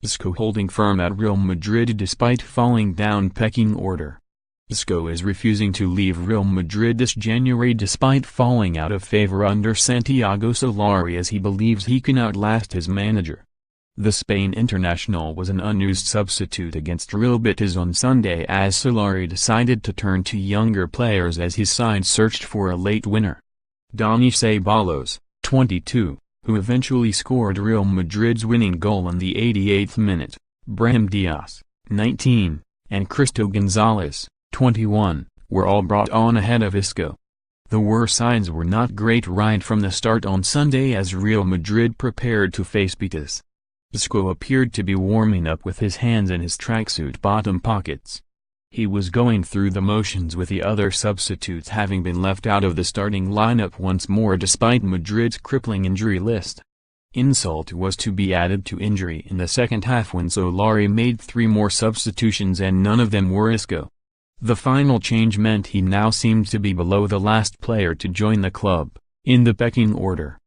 Isco holding firm at Real Madrid despite falling down pecking order. Isco is refusing to leave Real Madrid this January despite falling out of favor under Santiago Solari as he believes he can outlast his manager. The Spain international was an unused substitute against Real Betis on Sunday as Solari decided to turn to younger players as his side searched for a late winner. Dani Ceballos, 22, who eventually scored Real Madrid's winning goal in the 88th minute, Brahim Diaz, 19, and Cristo Gonzalez, 21, were all brought on ahead of Isco. The signs were not great right from the start on Sunday as Real Madrid prepared to face Betis. Isco appeared to be warming up with his hands in his tracksuit bottom pockets. He was going through the motions with the other substitutes having been left out of the starting lineup once more despite Madrid's crippling injury list. Insult was to be added to injury in the second half when Solari made 3 more substitutions and none of them were Isco. The final change meant he now seemed to be below the last player to join the club, in the pecking order.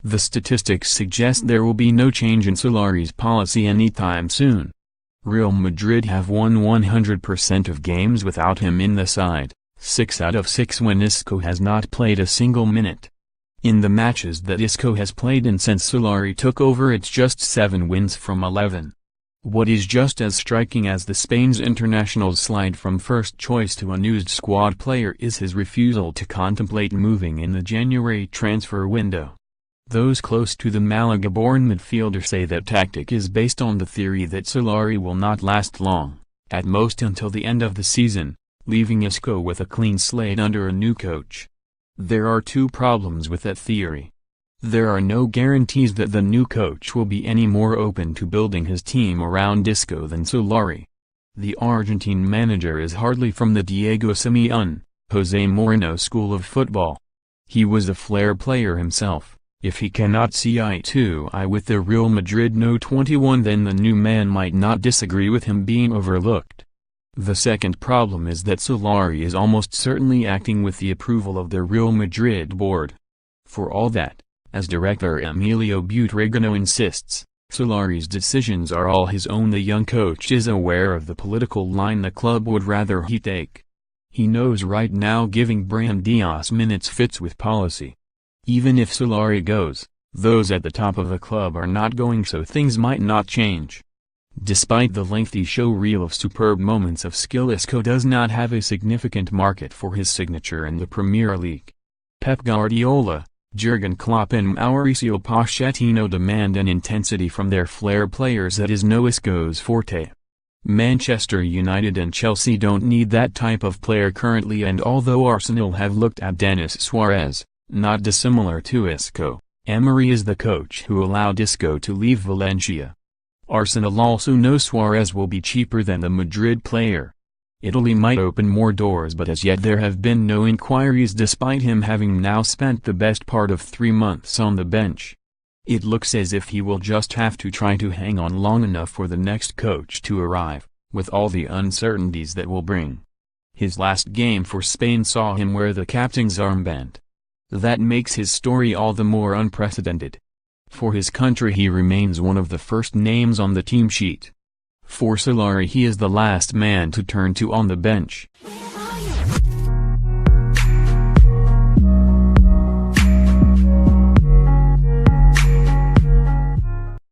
The statistics suggest there will be no change in Solari's policy anytime soon. Real Madrid have won 100% of games without him in the side, 6 out of 6 when Isco has not played a single minute. In the matches that Isco has played in since Solari took over, it's just 7 wins from 11. What is just as striking as the Spain's international's slide from first choice to unused squad player is his refusal to contemplate moving in the January transfer window. Those close to the Malaga-born midfielder say that tactic is based on the theory that Solari will not last long, at most until the end of the season, leaving Isco with a clean slate under a new coach. There are 2 problems with that theory. There are no guarantees that the new coach will be any more open to building his team around Isco than Solari. The Argentine manager is hardly from the Diego Simeone, Jose Mourinho school of football. He was a flair player himself. If he cannot see eye to eye with the Real Madrid No. 21, then the new man might not disagree with him being overlooked. The second problem is that Solari is almost certainly acting with the approval of the Real Madrid board. For all that, as director Emilio Butragueño insists, Solari's decisions are all his own. The young coach is aware of the political line the club would rather he take. He knows right now giving Brahim Diaz minutes fits with policy. Even if Solari goes, those at the top of the club are not going, so things might not change. Despite the lengthy show reel of superb moments of skill, Isco does not have a significant market for his signature in the Premier League. Pep Guardiola, Jurgen Klopp and Mauricio Pochettino demand an intensity from their flair players that is no Isco's forte. Manchester United and Chelsea don't need that type of player currently, and although Arsenal have looked at Denis Suarez, not dissimilar to Isco, Emery is the coach who allowed Isco to leave Valencia. Arsenal also know Suarez will be cheaper than the Madrid player. Italy might open more doors, but as yet there have been no inquiries despite him having now spent the best part of 3 months on the bench. It looks as if he will just have to try to hang on long enough for the next coach to arrive, with all the uncertainties that will bring. His last game for Spain saw him wear the captain's armband. That makes his story all the more unprecedented. For his country he remains one of the first names on the team sheet. For Solari he is the last man to turn to on the bench.